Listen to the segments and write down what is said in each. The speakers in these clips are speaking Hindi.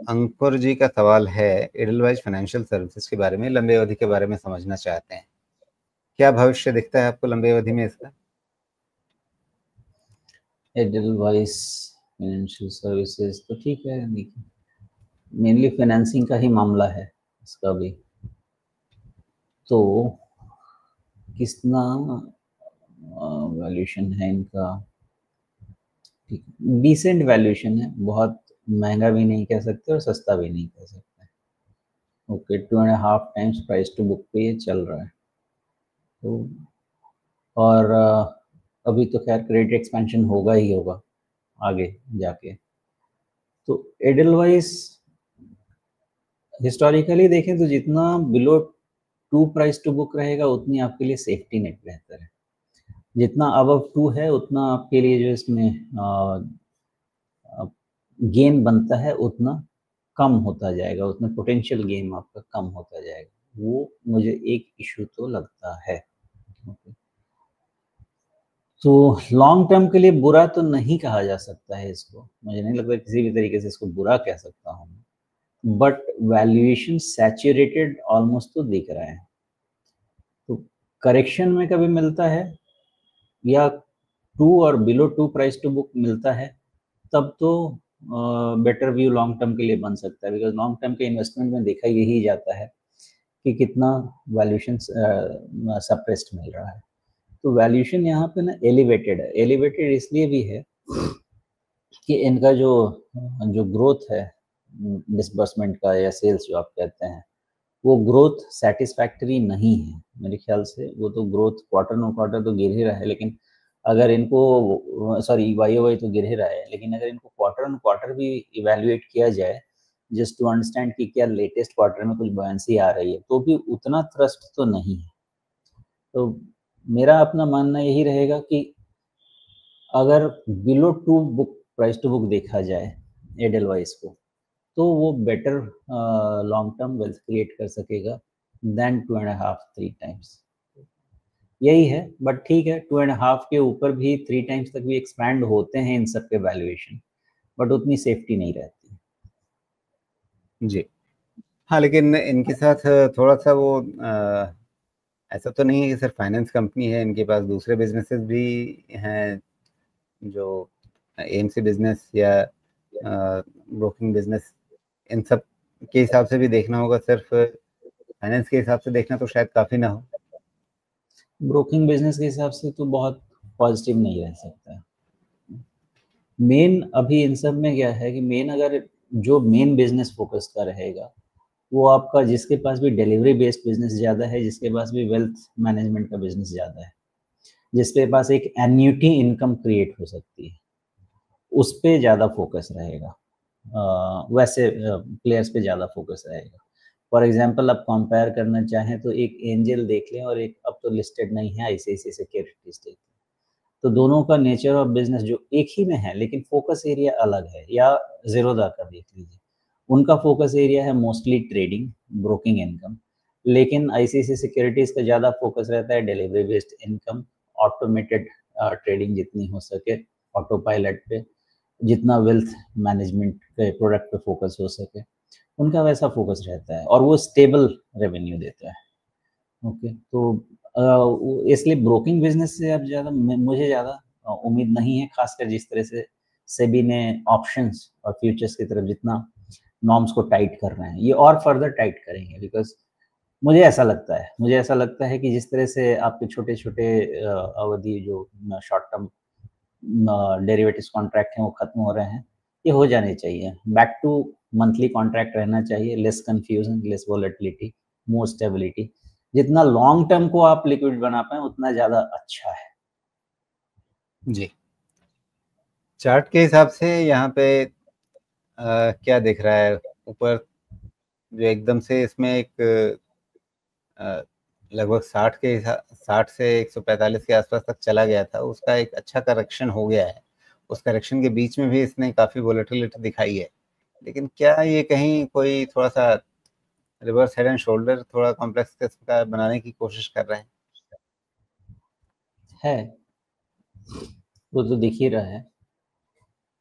अंकुर जी का सवाल है, एडलवाइज फाइनेंशियल सर्विसेज के बारे में, लंबे अवधि के बारे में समझना चाहते हैं। क्या भविष्य दिखता है आपको लंबे अवधि में इसका? एडलवाइस फाइनेंशियल सर्विसेज तो ठीक है, देखिए मेनली फाइनेंसिंग का ही मामला है इसका भी। तो कितना वैल्यूएशन है इनका? ठीक, डिसेंट वैल्यूएशन है, बहुत महंगा भी नहीं कह सकते और सस्ता भी नहीं कह सकते। Okay, 2.5 times price to book पे ये चल रहा है। तो और अभी तो खैर क्रेडिट एक्सपेंशन होगा ही होगा आगे जाके। तो एडलवाइस हिस्टोरिकली देखें तो जितना बिलो 2 प्राइस टू बुक रहेगा उतनी आपके लिए सेफ्टी नेट बेहतर है। जितना अबव 2 है उतना आपके लिए जो इसमें गेन बनता है उतना कम होता जाएगा, उतना पोटेंशियल गेन आपका कम होता जाएगा। वो मुझे एक इशू तो लगता है। okay. तो लॉन्ग टर्म के लिए बुरा तो नहीं कहा जा सकता है इसको, मुझे नहीं लगता किसी भी तरीके से इसको बुरा कह सकता हूँ। बट वैल्यूएशन सैचुरेटेड ऑलमोस्ट तो दिख रहा है। तो करेक्शन में कभी मिलता है या 2 और बिलो 2 प्राइस टू बुक मिलता है तब तो बेटर व्यू लॉन्ग टर्म के लिए बन सकता है, बिकॉज लॉन्ग टर्म के इन्वेस्टमेंट में देखा यही जाता है कि कितना वैल्यूएशन सप्रेस्ड मिल रहा है। तो वैल्यूएशन यहाँ पे ना एलिवेटेड है। एलिवेटेड इसलिए भी है कि इनका जो जो ग्रोथ है डिसबर्समेंट का या सेल्स जो आप कहते हैं, वो ग्रोथ सेटिस्फैक्टरी नहीं है मेरे ख्याल से। वो तो ग्रोथ क्वार्टर ऑन क्वार्टर तो गिर ही रहा है, लेकिन अगर इनको सॉरी वाई वाई तो गिर ही रहा है, लेकिन अगर इनको क्वार्टर ऑन क्वार्टर भी इवेल्युएट किया जाए जस्ट टू अंडरस्टैंड कि क्या लेटेस्ट क्वार्टर में कुछ बयानसी आ रही है, तो भी उतना थ्रस्ट तो नहीं है। तो मेरा अपना मानना यही रहेगा कि अगर below 2 book price to book देखा जाए एडलवाइस को, तो वो better long term wealth create कर सकेगा देन 2.5-3 टाइम्स। यही है। बट ठीक है, 2.5 के ऊपर भी 3 टाइम्स तक भी एक्सपैंड होते हैं इन सब के वैल्यूएशन, बट उतनी सेफ्टी नहीं रहती। जी हाँ, लेकिन इनके साथ थोड़ा सा वो ऐसा तो नहीं है कि सिर्फ फाइनेंस कंपनी है, इनके पास दूसरे बिजनेसेस भी हैं। जो एएमसी बिजनेस या ब्रोकिंग बिजनेस, इन सब के हिसाब से भी देखना होगा। सिर्फ फाइनेंस के हिसाब से देखना तो शायद काफ़ी ना हो। ब्रोकिंग बिजनेस के हिसाब से तो बहुत पॉजिटिव नहीं रह सकता। मेन अभी इन सब में क्या है कि मेन अगर जो मेन बिजनेस फोकस का रहेगा वो आपका, जिसके पास भी डिलीवरी बेस्ड बिजनेस ज़्यादा है, जिसके पास भी वेल्थ मैनेजमेंट का बिजनेस ज़्यादा है, जिसके पास एक एन्यूटी इनकम क्रिएट हो सकती है, उस पे ज़्यादा फोकस रहेगा। वैसे प्लेयर्स पे ज़्यादा फोकस रहेगा। फॉर एग्जांपल आप कंपेयर करना चाहें तो एक एंजल देख लें और एक अब तो लिस्टेड नहीं है आईसीआईसीआई सिक्योरिटीज देख लें। तो दोनों का नेचर ऑफ बिजनेस जो एक ही में है लेकिन फोकस एरिया अलग है। या ज़ीरोधा का देख लीजिए, उनका फोकस एरिया है मोस्टली ट्रेडिंग, ब्रोकिंग इनकम, लेकिन आईसीआईसीआई सिक्योरिटीज का ज़्यादा फोकस रहता है delivery based income, automated trading जितनी हो सके, ऑटो पायलट पे, जितना वेल्थ मैनेजमेंट के प्रोडक्ट पे फोकस हो सके, उनका वैसा फोकस रहता है और वो स्टेबल रेवेन्यू देता है। ओके, तो इसलिए ब्रोकिंग बिजनेस से अब ज़्यादा मुझे ज़्यादा उम्मीद नहीं है, खासकर जिस तरह से सेबी ने ऑप्शंस और फ्यूचर्स की तरफ जितना नॉर्म्स को टाइट कर रहे हैं, ये और फर्दर टाइट करेंगे। बिकॉज मुझे ऐसा लगता है कि जिस तरह से आपके छोटे छोटे अवधि जो शॉर्ट टर्म डेरिवेटिव्स कॉन्ट्रैक्ट हैं वो खत्म हो रहे हैं, ये हो जाने चाहिए। बैक टू मंथली कॉन्ट्रैक्ट रहना चाहिए, less confusion, less volatility, more stability. जितना लॉन्ग टर्म को आप लिक्विड बना पाए उतना ज़्यादा अच्छा है। जी, चार्ट के हिसाब से यहाँ पे क्या दिख रहा है ऊपर? जो एकदम से इसमें एक लगभग 60 से 145 के आसपास तक चला गया था, उसका एक अच्छा करेक्शन हो गया है। उस करेक्शन के बीच में भी इसने काफ़ी वोलेटिलिटी दिखाई है। लेकिन क्या ये कहीं कोई थोड़ा सा रिवर्स हेड एंड शोल्डर, थोड़ा कॉम्प्लेक्स किस्म का बनाने की कोशिश कर रहे हैं? है, वो तो दिख ही रहा है।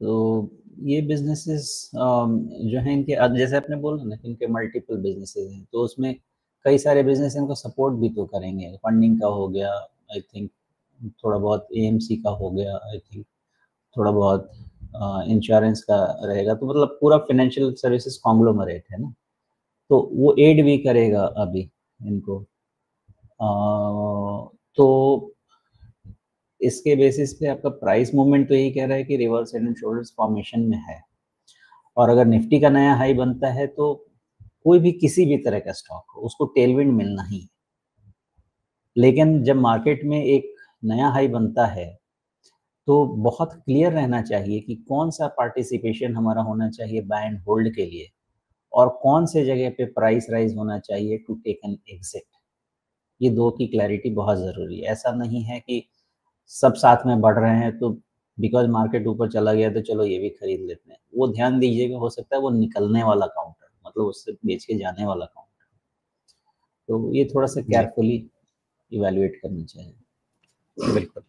तो ये बिजनेसेस जो हैं इनके, अब जैसे आपने बोला ना कि इनके मल्टीपल बिजनेसेस हैं, तो उसमें कई सारे बिजनेस इनको सपोर्ट भी तो करेंगे। फंडिंग का हो गया, आई थिंक थोड़ा बहुत एएमसी का हो गया, आई थिंक थोड़ा बहुत इंश्योरेंस का रहेगा, तो मतलब पूरा फाइनेंशियल सर्विसेज कॉन्ग्लोमरेट है ना, तो वो एड भी करेगा अभी इनको। तो इसके बेसिस पे आपका प्राइस मूवमेंट तो यही कह रहा है कि reverse head and shoulders formation में है, और अगर निफ्टी का नया हाई बनता है तो कोई भी किसी भी तरह का स्टॉक हो उसको टेलविंड मिलना ही है। लेकिन जब मार्केट में एक नया हाई बनता है तो बहुत क्लियर रहना चाहिए कि कौन सा पार्टिसिपेशन हमारा होना चाहिए बाय एंड होल्ड के लिए, और कौन से जगह पे प्राइस राइज होना चाहिए टू टेक एन एग्जिट। ये दो की क्लैरिटी बहुत ज़रूरी है। ऐसा नहीं है कि सब साथ में बढ़ रहे हैं तो बिकॉज मार्केट ऊपर चला गया तो चलो ये भी खरीद लेते हैं। वो ध्यान दीजिएगा, हो सकता है वो निकलने वाला काउंटर, मतलब उससे बेच के जाने वाला काउंटर, तो ये थोड़ा सा जी, केयरफुली इवैल्यूएट करना चाहिए। बिल्कुल।